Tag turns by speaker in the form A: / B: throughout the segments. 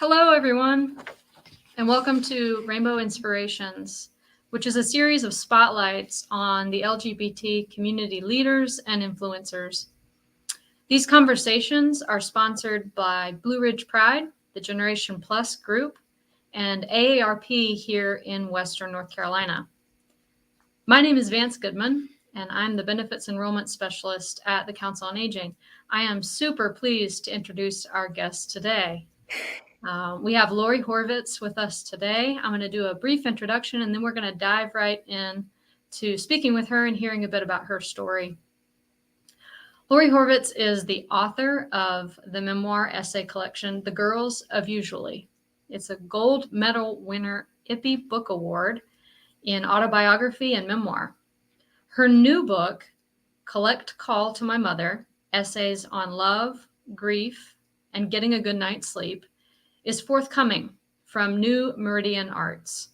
A: Hello, everyone, and welcome to Rainbow Inspirations, which is a series of spotlights on the LGBT community leaders and influencers. These conversations are sponsored by Blue Ridge Pride, the Generation Plus group, and AARP here in Western North Carolina. My name is Vance Goodman, and I'm the Benefits Enrollment Specialist at the Council on Aging. I am super pleased to introduce our guest today. We have Lori Horvitz with us today. I'm going to do a brief introduction, and then we're going to dive right in to speaking with her and hearing a bit about her story. Lori Horvitz is the author of the memoir essay collection, The Girls of Usually. It's a gold medal winner IPPY Book Award in autobiography and memoir. Her new book, Collect Call to My Mother, Essays on Love, Grief, and Getting a Good Night's Sleep, is forthcoming from New Meridian Arts.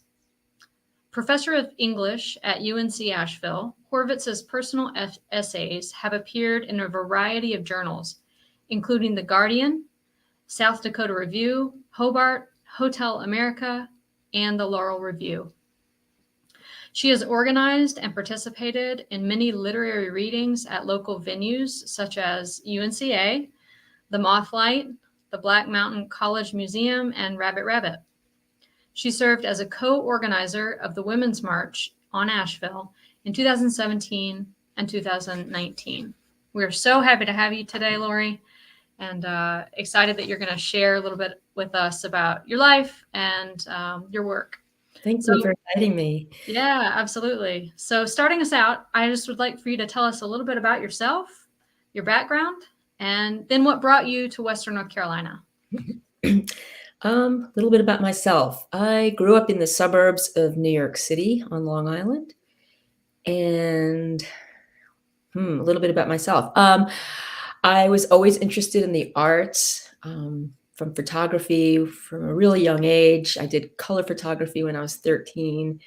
A: Professor of English at UNC Asheville, Horvitz's personal essays have appeared in a variety of journals, including The Guardian, South Dakota Review, Hobart, Hotel Amerika, and The Laurel Review. She has organized and participated in many literary readings at local venues such as UNCA, the Mothlight, the Black Mountain College Museum, and Rabbit Rabbit. She served as a co-organizer of the Women's March on Asheville in 2017 and 2019. We're so happy to have you today, Lori, and excited that you're going to share a little bit with us about your life and your work.
B: Thank you for inviting me.
A: Yeah, absolutely. So starting us out, I just would like for you to tell us a little bit about yourself, your background, and then what brought you to Western North Carolina?
B: A little bit about myself. I grew up in the suburbs of New York City on Long Island. And a little bit about myself. I was always interested in the arts, from photography from a really young age. I did color photography when I was 13.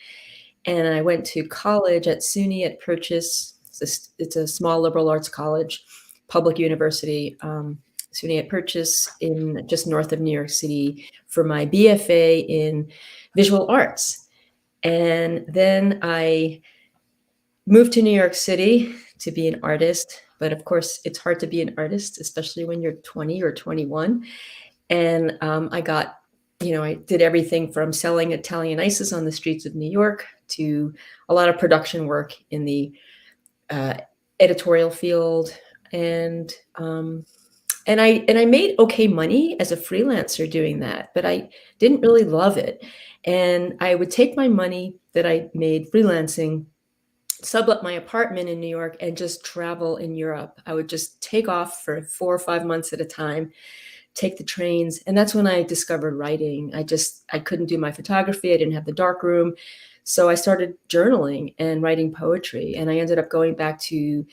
B: And I went to college at SUNY at Purchase. It's a small liberal arts college, public university, SUNY at Purchase in just north of New York City for my BFA in visual arts. And then I moved to New York City to be an artist. But of course, it's hard to be an artist, especially when you're 20 or 21. And I did everything from selling Italian ices on the streets of New York to a lot of production work in the editorial field. And I made okay money as a freelancer doing that, but I didn't really love it. And I would take my money that I made freelancing, sublet my apartment in New York, and just travel in Europe. I would just take off for 4 or 5 months at a time, take the trains. And that's when I discovered writing. I couldn't do my photography. I didn't have the darkroom. So I started journaling and writing poetry. And I ended up going back to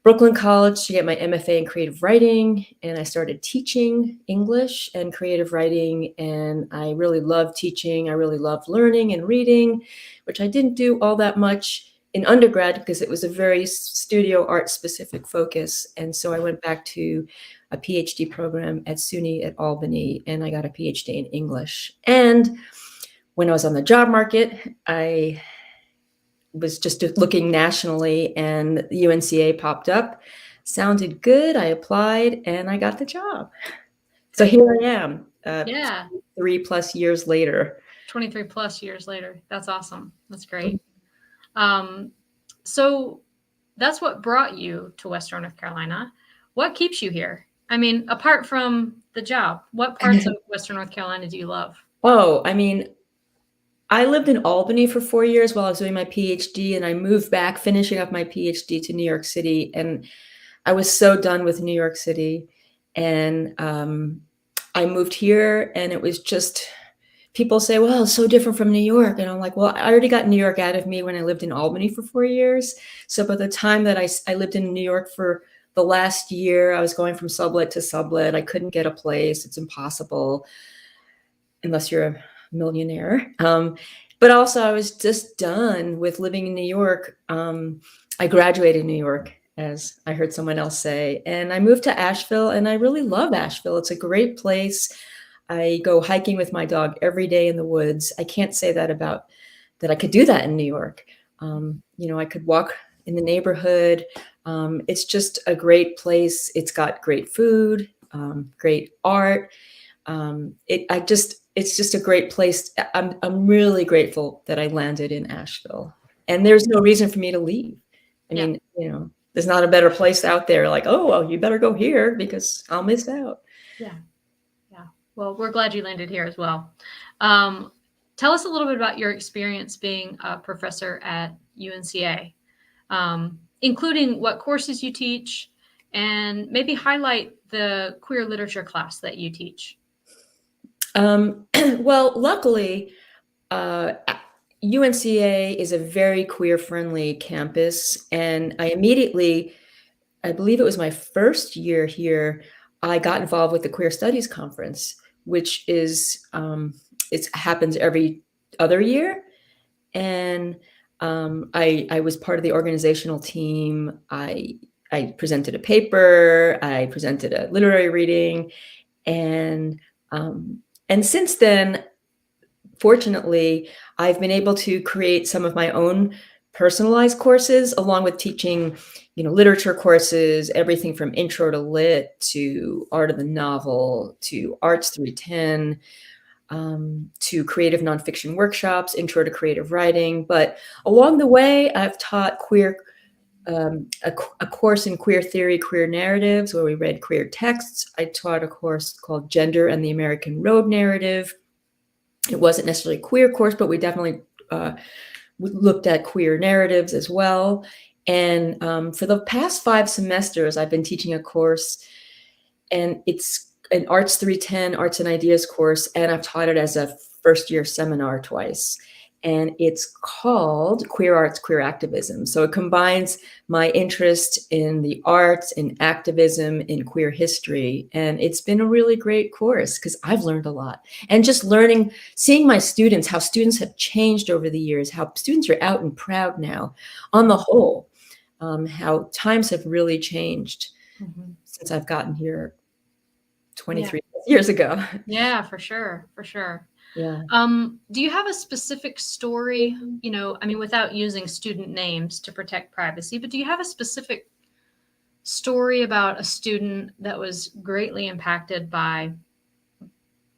B: Brooklyn College to get my MFA in creative writing. And I started teaching English and creative writing. And I really loved teaching. I really loved learning and reading, which I didn't do all that much in undergrad because it was a very studio art specific focus. And so I went back to a PhD program at SUNY at Albany, and I got a PhD in English. And when I was on the job market, I was just looking nationally, and the UNCA popped up, sounded good. I applied and I got the job. So here I am, 3+ years later.
A: 23+ years later. That's awesome. That's great. So that's what brought you to Western North Carolina. What keeps you here? I mean, apart from the job, what parts of Western North Carolina do you love?
B: Oh, I mean, I lived in Albany for 4 years while I was doing my PhD, and I moved back, finishing up my PhD, to New York City. And I was so done with New York City. And I moved here, and it was just, people say, well, it's so different from New York. And I'm like, well, I already got New York out of me when I lived in Albany for 4 years. So by the time that I lived in New York for the last year, I was going from sublet to sublet. I couldn't get a place. It's impossible unless you're a millionaire. But also I was just done with living in New York. I graduated in New York, as I heard someone else say, and I moved to Asheville, and I really love Asheville. It's a great place. I go hiking with my dog every day in the woods. I can't say that about that I could do that in New York. I could walk in the neighborhood. It's just a great place. It's got great food, great art. It's just a great place. I'm really grateful that I landed in Asheville, and there's no reason for me to leave. I
A: Yeah.
B: mean, there's not a better place out there. Like, oh, well, you better go here because I'll miss out.
A: Yeah. Yeah. Well, we're glad you landed here as well. Tell us a little bit about your experience being a professor at UNCA, including what courses you teach, and maybe highlight the queer literature class that you teach.
B: Well, luckily, UNCA is a very queer-friendly campus, and I believe it was my first year here, I got involved with the Queer Studies Conference, which is it happens every other year, and I was part of the organizational team. I presented a paper, I presented a literary reading, and since then, fortunately, I've been able to create some of my own personalized courses along with teaching, literature courses, everything from intro to lit to art of the novel to arts 310, to creative nonfiction workshops, intro to creative writing. But along the way, I've taught a course in queer theory, queer narratives, where we read queer texts. I taught a course called Gender and the American Road Narrative. It wasn't necessarily a queer course, but we definitely looked at queer narratives as well. And for the past 5 semesters, I've been teaching a course, and it's an Arts 310, Arts and Ideas course, and I've taught it as a first-year seminar twice. And it's called Queer Arts, Queer Activism. So it combines my interest in the arts, in activism, in queer history. And it's been a really great course because I've learned a lot. And just seeing my students, how students have changed over the years, how students are out and proud now on the whole, how times have really changed since I've gotten here 23 years ago.
A: Yeah, for sure. For sure.
B: Yeah.
A: Do you have a specific story, without using student names to protect privacy, but do you have a specific story about a student that was greatly impacted by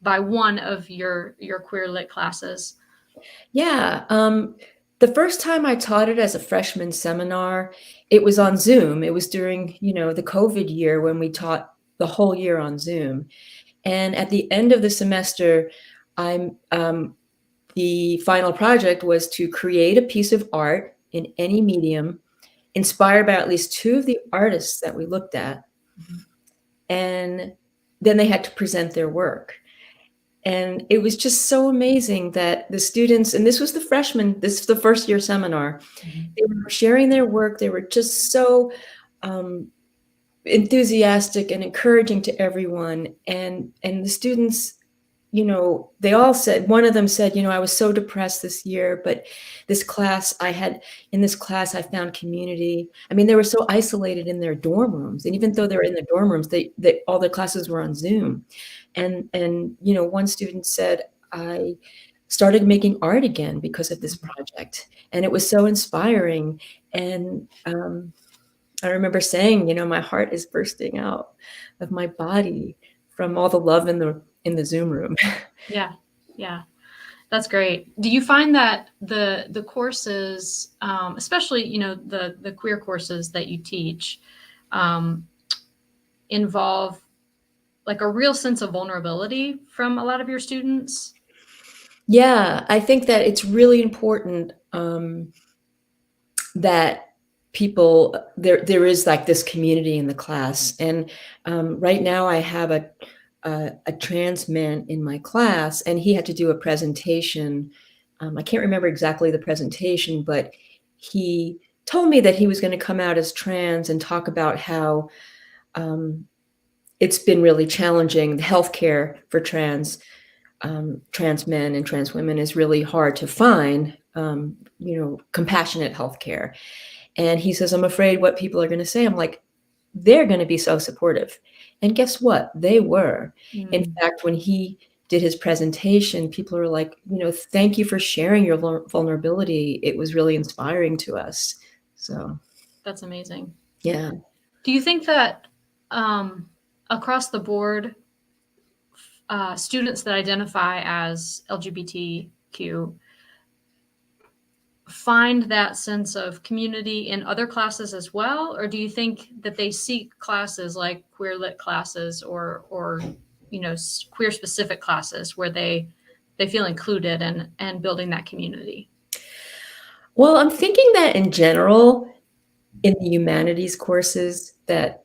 A: one of your queer lit classes?
B: Yeah. The first time I taught it as a freshman seminar, it was on Zoom. It was during, the COVID year when we taught the whole year on Zoom. And at the end of the semester, the final project was to create a piece of art in any medium, inspired by at least 2 of the artists that we looked at. And then they had to present their work. And it was just so amazing that the students, and this was the first year seminar, they were sharing their work. They were just so enthusiastic and encouraging to everyone. And the students, they all said, one of them said, I was so depressed this year, but in this class I found community. I mean, they were so isolated in their dorm rooms. And even though they were in their dorm rooms, all their classes were on Zoom. And one student said, I started making art again because of this project. And it was so inspiring. And I remember saying, my heart is bursting out of my body from all the love in the Zoom room.
A: Yeah. That's great. Do you find that the courses, especially, the queer courses that you teach, involve like a real sense of vulnerability from a lot of your students?
B: Yeah, I think that it's really important that there is like this community in the class. And right now I have a trans man in my class, and he had to do a presentation. I can't remember exactly the presentation, but he told me that he was going to come out as trans and talk about how it's been really challenging. The healthcare for trans men and trans women is really hard to find, compassionate healthcare. And he says, I'm afraid what people are going to say. I'm like, they're going to be so supportive. And guess what? They were. In fact, when he did his presentation, people were like, thank you for sharing your vulnerability. It was really inspiring to us. So
A: That's amazing.
B: yeah.
A: Do you think that across the board, students that identify as LGBTQ find that sense of community in other classes as well? Or do you think that they seek classes like queer lit classes or queer specific classes where they feel included and building that community?
B: Well, I'm thinking that in general, in the humanities courses, that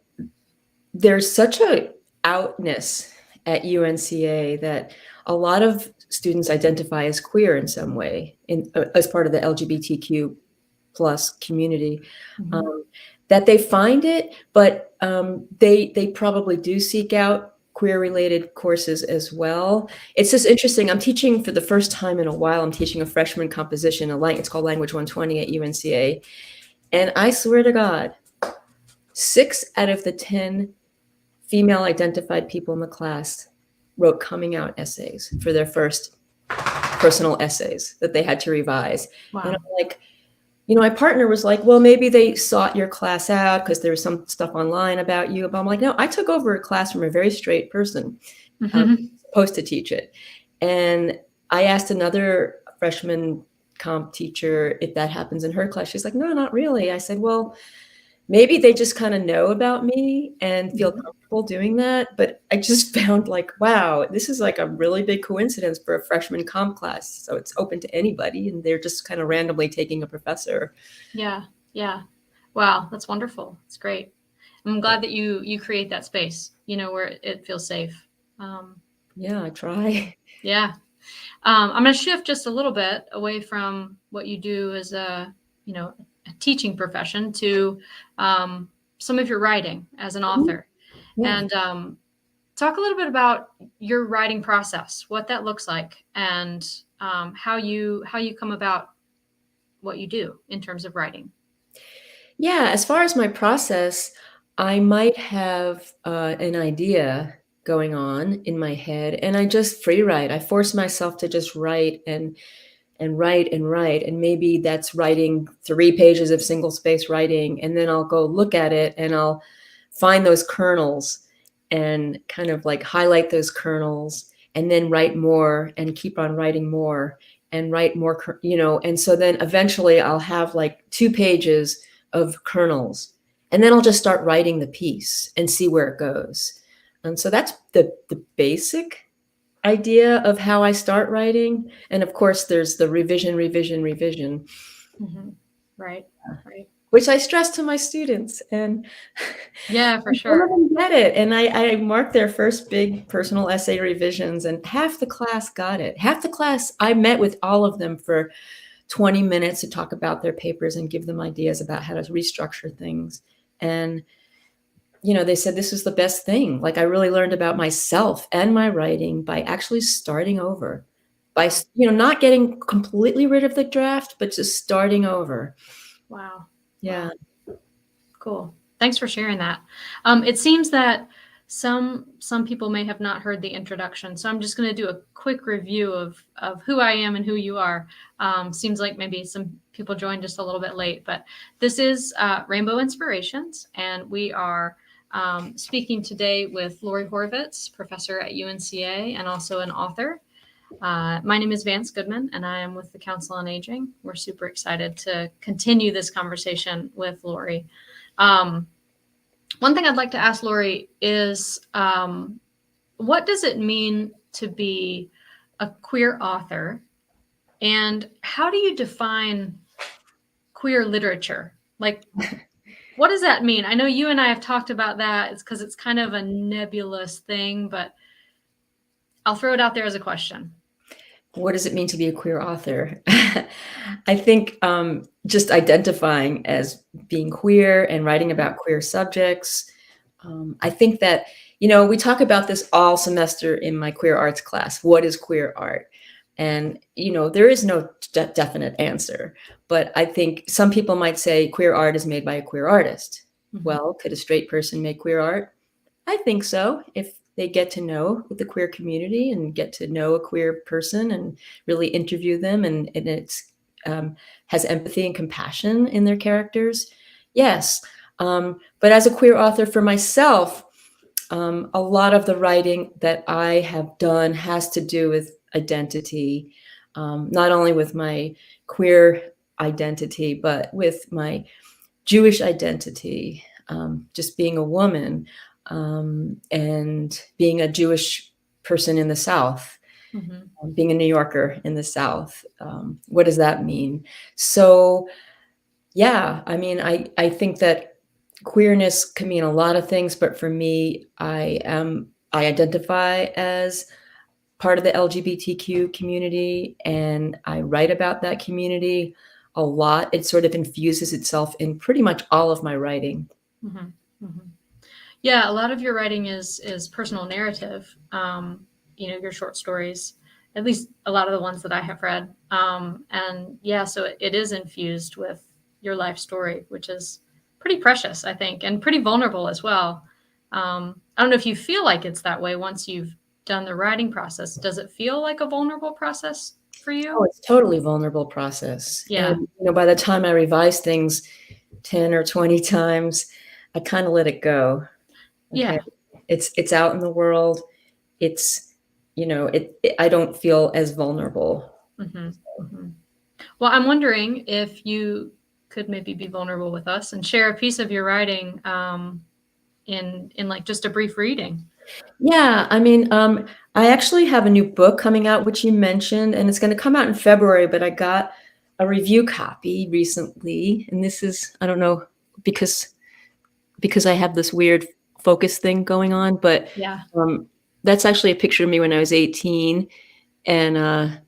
B: there's such a outness at UNCA that a lot of students identify as queer in some way, as part of the LGBTQ plus community, that they find it, but they probably do seek out queer-related courses as well. It's just interesting. I'm teaching for the first time in a while. I'm teaching a freshman composition. It's called Language 120 at UNCA, and I swear to God, 6 out of the 10 female-identified people in the class wrote coming out essays for their first personal essays that they had to revise.
A: Wow.
B: And I'm like, my partner was like, well, maybe they sought your class out because there was some stuff online about you. But I'm like, no, I took over a class from a very straight person, supposed to teach it. And I asked another freshman comp teacher if that happens in her class. She's like, no, not really. I said, well, maybe they just kind of know about me and feel comfortable doing that. But I just found like, wow, this is like a really big coincidence for a freshman comp class. So it's open to anybody, and they're just kind of randomly taking a professor.
A: Yeah. Yeah. Wow. That's wonderful. It's great. I'm glad that you create that space, where it feels safe.
B: Yeah, I try.
A: Yeah. I'm going to shift just a little bit away from what you do as a teaching profession to some of your writing as an author. Yeah. And talk a little bit about your writing process, what that looks like, and how you come about what you do in terms of writing.
B: Yeah, as far as my process, I might have an idea going on in my head, and I just free write. I force myself to just write and write and write, and maybe that's writing 3 pages of single space writing, and then I'll go look at it and I'll find those kernels and kind of like highlight those kernels, and then write more and keep on writing more and write more, and so then eventually I'll have like 2 pages of kernels, and then I'll just start writing the piece and see where it goes. And so that's the basic idea of how I start writing. And of course, there's the revision.
A: Right.
B: Which I stress to my students. And
A: yeah, for sure.
B: Some of them get it. And I marked their first big personal essay revisions, and half the class got it. Half the class, I met with all of them for 20 minutes to talk about their papers and give them ideas about how to restructure things. And they said this was the best thing. Like, I really learned about myself and my writing by actually starting over, by, not getting completely rid of the draft, but just starting over.
A: Wow.
B: Yeah.
A: Wow. Cool. Thanks for sharing that. It seems that some people may have not heard the introduction, so I'm just going to do a quick review of who I am and who you are. Seems like maybe some people joined just a little bit late, but this is Rainbow Inspirations, and we are speaking today with Lori Horvitz, professor at UNCA and also an author. My name is Vance Goodman, and I am with the Council on Aging. We're super excited to continue this conversation with Lori. One thing I'd like to ask Lori is, what does it mean to be a queer author, and how do you define queer literature? Like, what does that mean? I know you and I have talked about that. It's because it's kind of a nebulous thing, but I'll throw it out there as a question.
B: What does it mean to be a queer author? I think just identifying as being queer and writing about queer subjects. I think that, we talk about this all semester in my queer arts class. What is queer art? And, there is no definite answer. But I think some people might say queer art is made by a queer artist. Mm-hmm. Well, could a straight person make queer art? I think so, if they get to know the queer community and get to know a queer person and really interview them, and it's has empathy and compassion in their characters. Yes. But as a queer author for myself, a lot of the writing that I have done has to do with identity, not only with my queer identity, but with my Jewish identity, just being a woman, and being a Jewish person in the South,
A: Mhm.
B: being a New Yorker in the South. What does that mean? So, yeah, I mean, I think that queerness can mean a lot of things, but for me, I identify as part of the LGBTQ community, and I write about that community a lot. It sort of infuses itself in pretty much all of my writing.
A: Mhm. Mhm. Yeah, a lot of your writing is personal narrative. Your short stories, at least a lot of the ones that I have read. And yeah, so it is infused with your life story, which is pretty precious, I think, and pretty vulnerable as well. I don't know if you feel like it's that way once you've done the writing process. Does it feel like a vulnerable process for
B: Oh,
A: you?
B: it's totally vulnerable process.
A: Yeah.
B: And, by the time I revise things 10 or 20 times, I kind of let it go. Okay.
A: Yeah.
B: It's out in the world. It's, I don't feel as vulnerable.
A: hmm hmm Well, I'm wondering if you could maybe be vulnerable with us and share a piece of your writing in like just a brief reading.
B: Yeah, I mean, I actually have a new book coming out, which you mentioned, and it's going to come out in February, but I got a review copy recently, and this is, I don't know, because I have this weird focus thing going on, but
A: Yeah,
B: um, that's actually a picture of me when I was 18 and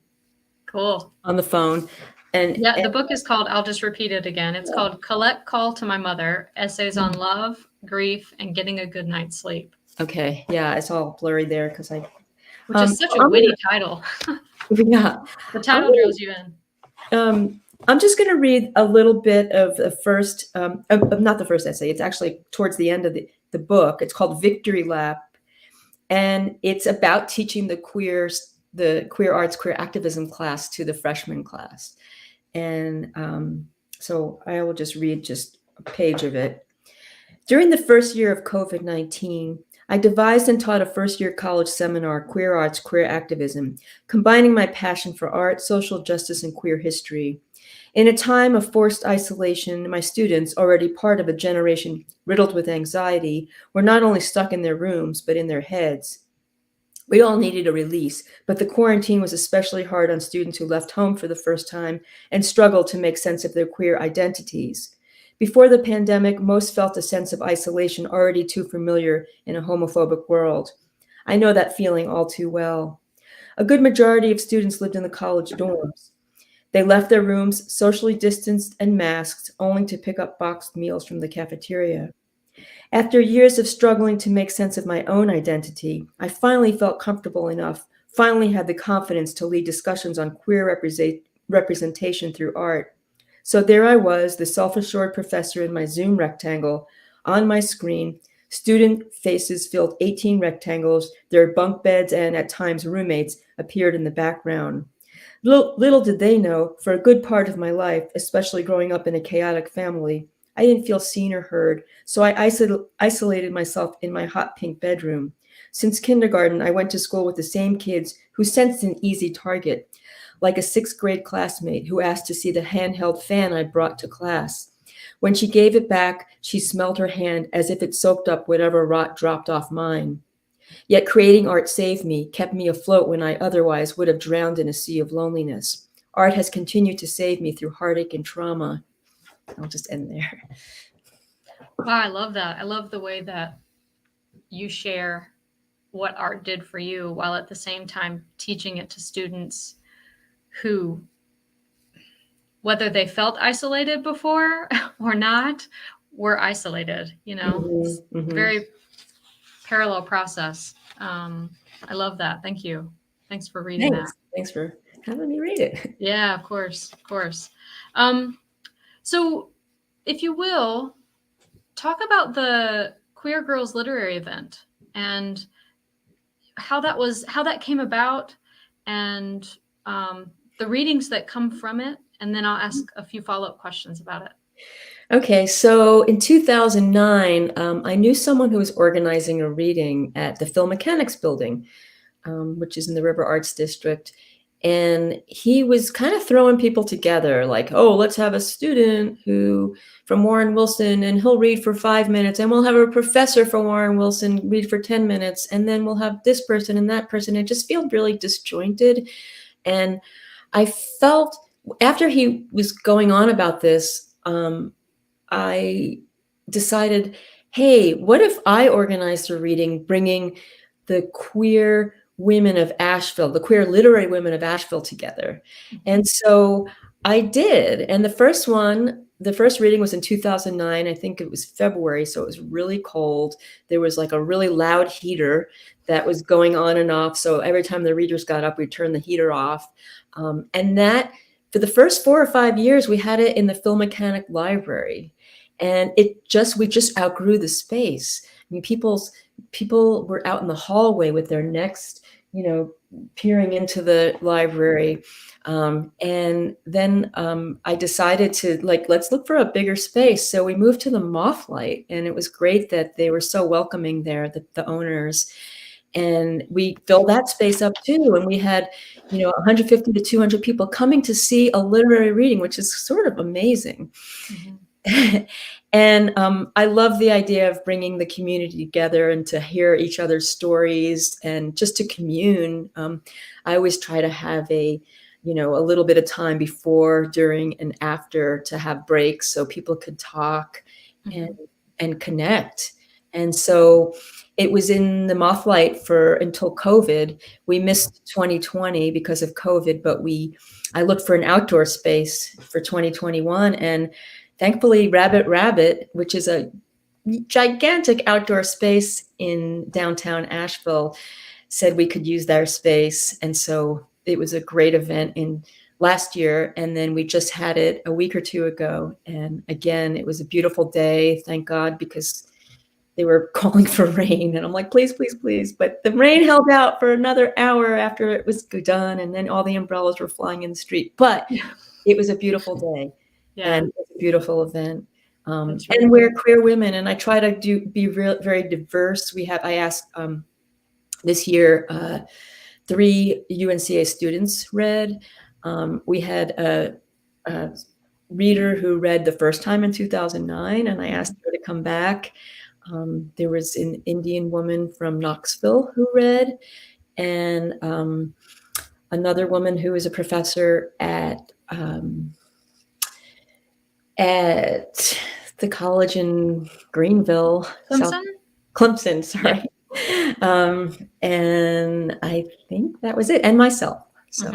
A: cool.
B: on the phone. And,
A: Yeah,
B: and
A: the book is called, I'll just repeat it again. It's called Collect Call to My Mother, Essays on Love, Grief, and Getting a Good Night's Sleep,
B: okay, yeah, it's all blurry there because
A: which is such a
B: I'm
A: witty title.
B: yeah,
A: The
B: I'm
A: title
B: gonna
A: draws you in.
B: I'm just going to read a little bit of the first, not the first essay. It's actually towards the end of the book. It's called Victory Lap, and it's about teaching the queer arts, queer activism class to the freshman class. And so I will just read just a page of it. During the first year of COVID-19, I devised and taught a first-year college seminar, Queer Arts, Queer Activism, combining my passion for art, social justice, and queer history. In a time of forced isolation, my students, already part of a generation riddled with anxiety, were not only stuck in their rooms, but in their heads. We all needed a release, but the quarantine was especially hard on students who left home for the first time and struggled to make sense of their queer identities. Before the pandemic, most felt a sense of isolation already too familiar in a homophobic world. I know that feeling all too well. A good majority of students lived in the college dorms. They left their rooms socially distanced and masked, only to pick up boxed meals from the cafeteria. After years of struggling to make sense of my own identity, I finally felt comfortable enough, finally had the confidence to lead discussions on queer representation through art. So there I was, the self assured professor in my Zoom rectangle. On my screen, student faces filled 18 rectangles, their bunk beds and at times roommates appeared in the background. Little did they know, for a good part of my life, especially growing up in a chaotic family, I didn't feel seen or heard, so I isolated myself in my hot pink bedroom. Since kindergarten, I went to school with the same kids who sensed an easy target, like a sixth grade classmate who asked to see the handheld fan I brought to class. When she gave it back, she smelled her hand as if it soaked up whatever rot dropped off mine. Yet creating art saved me, kept me afloat when I otherwise would have drowned in a sea of loneliness. Art has continued to save me through heartache and trauma. I'll just end there.
A: Wow, I love that. I love the way that you share what art did for you while at the same time teaching it to students who, whether they felt isolated before or not, were isolated. It's
B: Mm-hmm,
A: a
B: mm-hmm.
A: very parallel process. I love that. Thank you. Thanks for reading that.
B: Thanks for having me read it.
A: Yeah, of course, of course. Um, so, if you will, talk about the Queer Girls Literary event and how that came about, and the readings that come from it, and then I'll ask a few follow-up questions about it.
B: Okay, so in 2009, I knew someone who was organizing a reading at the Film Mechanics building, which is in the River Arts District. And he was kind of throwing people together, like, oh, let's have a student from Warren Wilson, and he'll read for 5 minutes, and we'll have a professor from Warren Wilson read for 10 minutes, and then we'll have this person and that person. It just felt really disjointed. And I felt, after he was going on about this, I decided, hey, what if I organized a reading bringing the queer women of Asheville, the queer literary women of Asheville together? And so I did. And the first reading was in 2009. I think it was February, so it was really cold. There was like a really loud heater that was going on and off. So every time the readers got up, we'd turn the heater off. And that, for the first 4 or 5 years, we had it in the Film Mechanic Library. And we just outgrew the space. I mean, people were out in the hallway with their necks, peering into the library. And then I decided to, let's look for a bigger space. So we moved to the Mothlight, and it was great that they were so welcoming there, the owners. And we filled that space up too. And we had, 150 to 200 people coming to see a literary reading, which is sort of amazing. Mm-hmm. And I love the idea of bringing the community together and to hear each other's stories and just to commune. I always try to have a little bit of time before, during, and after to have breaks so people could talk and connect. And so it was in the Mothlight until COVID. We missed 2020 because of COVID, but I looked for an outdoor space for 2021, and thankfully, Rabbit, which is a gigantic outdoor space in downtown Asheville, said we could use their space. And so it was a great event last year. And then we just had it a week or two ago. And again, it was a beautiful day, thank God, because they were calling for rain. And I'm like, please, please, please. But the rain held out for another hour after it was done. And then all the umbrellas were flying in the street. But it was a beautiful day. Yeah. And it's a beautiful event. And we're queer women, and I try to be very diverse. I asked this year, 3 UNCA students read. We had a reader who read the first time in 2009, and I asked her to come back. There was an Indian woman from Knoxville who read, and another woman who was a professor at the college in Greenville. Clemson, sorry. And I think that was it, and myself. So,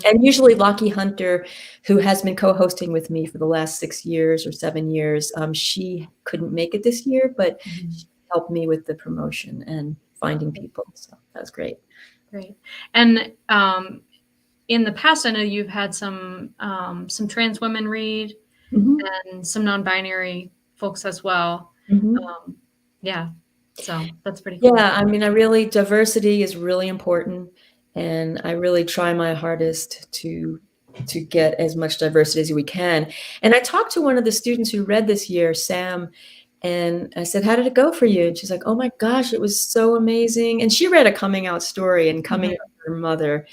B: and usually Lockie Hunter, who has been co-hosting with me for the last 6 years or 7 years, she couldn't make it this year, but she helped me with the promotion and finding people. So that was great.
A: Great. And in the past, I know you've had some trans women read. And some non-binary folks as well. So that's pretty cool.
B: Yeah, I mean, diversity is really important, and I really try my hardest to get as much diversity as we can. And I talked to one of the students who read this year, Sam, and I said, how did it go for you? And she's like, oh my gosh, it was so amazing. And she read a coming out story and coming out of her mother,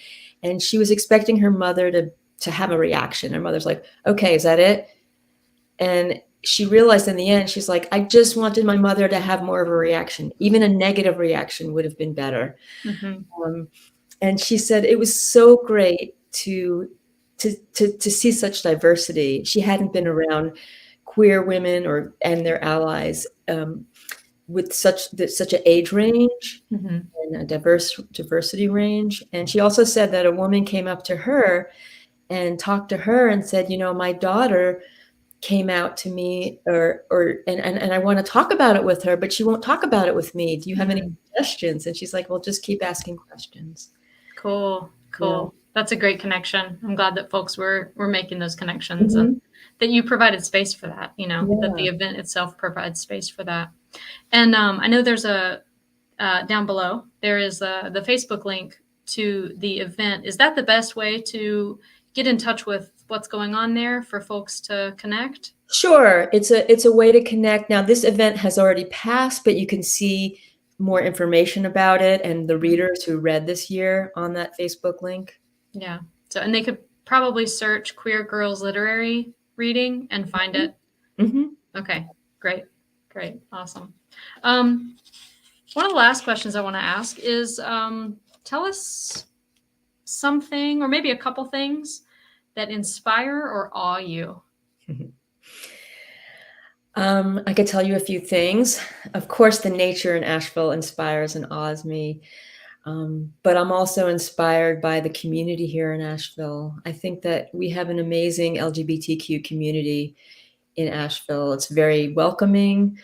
B: and she was expecting her mother to have a reaction. Her mother's like, okay, is that it? And she realized in the end, she's like, I just wanted my mother to have more of a reaction. Even a negative reaction would have been better. And she said it was so great to see such diversity. She hadn't been around queer women and their allies with such an age range and a diversity range. And she also said that a woman came up to her and talked to her and said, my daughter came out to me and I want to talk about it with her, but she won't talk about it with me. Do you have any suggestions? And she's like, well, just keep asking questions.
A: Cool. Yeah. That's a great connection. I'm glad that folks were making those connections and that you provided space for that, that the event itself provides space for that. And I know there's a down below, there is the Facebook link to the event. Is that the best way to get in touch with what's going on there for folks to connect?
B: Sure. It's a way to connect. Now, this event has already passed, but you can see more information about it and the readers who read this year on that Facebook link.
A: Yeah. So, and they could probably search Queer Girls Literary Reading and find it.
B: Mm-hmm.
A: Okay, great. Awesome. One of the last questions I want to ask is, tell us something, or maybe a couple things that inspire or awe you.
B: I could tell you a few things. Of course, the nature in Asheville inspires and awes me. But I'm also inspired by the community here in Asheville. I think that we have an amazing LGBTQ community in Asheville. It's very welcoming.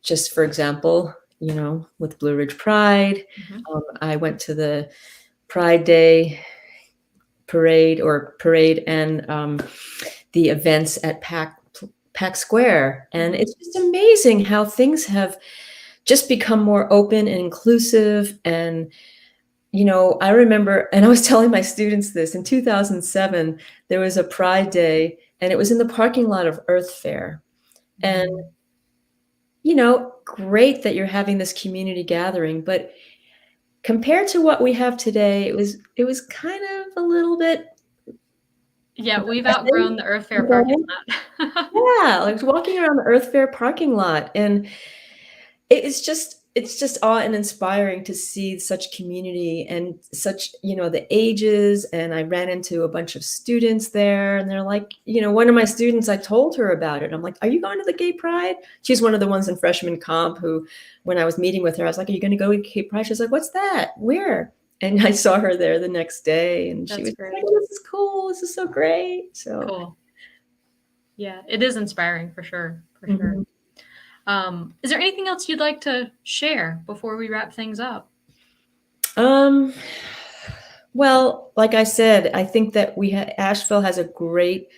B: Just for example, with Blue Ridge Pride, I went to the Pride Day parade and the events at Pack Square. And it's just amazing how things have just become more open and inclusive. And, I remember, and I was telling my students this, in 2007, there was a Pride Day, and it was in the parking lot of Earth Fair. And, great that you're having this community gathering, but compared to what we have today, it was kind of a little bit.
A: Yeah, we've outgrown the Earth Fair parking lot.
B: Yeah, like walking around the Earth Fair parking lot. And it's just awe and inspiring to see such community and such, the ages. And I ran into a bunch of students there, and they're like, one of my students, I told her about it. I'm like, are you going to the Gay Pride? She's one of the ones in freshman comp who, when I was meeting with her, I was like, are you going to go to Gay Pride? She's like, what's that? Where? And I saw her there the next day, and she was like, oh, this is cool. This is so great. So
A: cool. Yeah, it is inspiring for sure. Sure. Is there anything else you'd like to share before we wrap things up?
B: Well, like I said, I think that Asheville has a great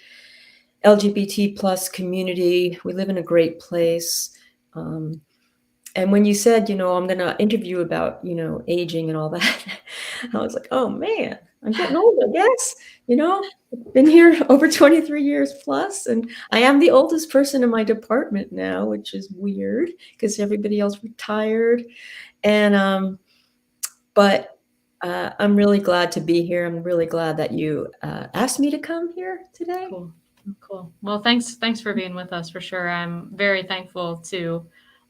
B: LGBT plus community. We live in a great place. And when you said, I'm going to interview about, aging and all that, I was like, oh man, I'm getting old, I guess. I've been here over 23 years plus, and I am the oldest person in my department now, which is weird because everybody else retired. And, but I'm really glad to be here. I'm really glad that you asked me to come here today.
A: Cool. Well, thanks for being with us for sure. I'm very thankful to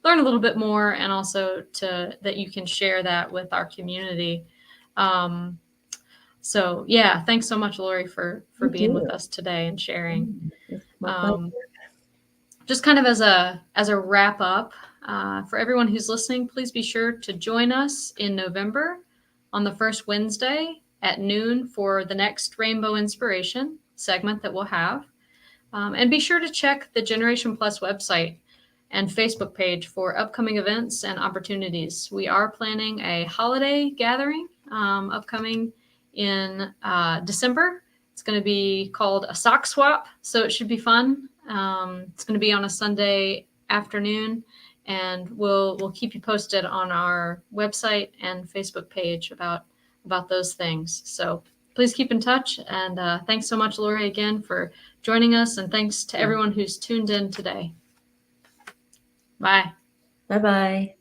A: learn a little bit more, and also that you can share that with our community. So yeah, thanks so much, Lori, for being with us today and sharing. Just kind of as a wrap up, for everyone who's listening, please be sure to join us in November on the first Wednesday at noon for the next Rainbow Inspiration segment that we'll have. And be sure to check the Generation Plus website and Facebook page for upcoming events and opportunities. We are planning a holiday gathering upcoming in December. It's going to be called a sock swap, so it should be fun. It's going to be on a Sunday afternoon, and we'll keep you posted on our website and Facebook page about those things. So please keep in touch, and thanks so much, Lori, again for joining us, and thanks to everyone who's tuned in today. Bye.
B: Bye-bye.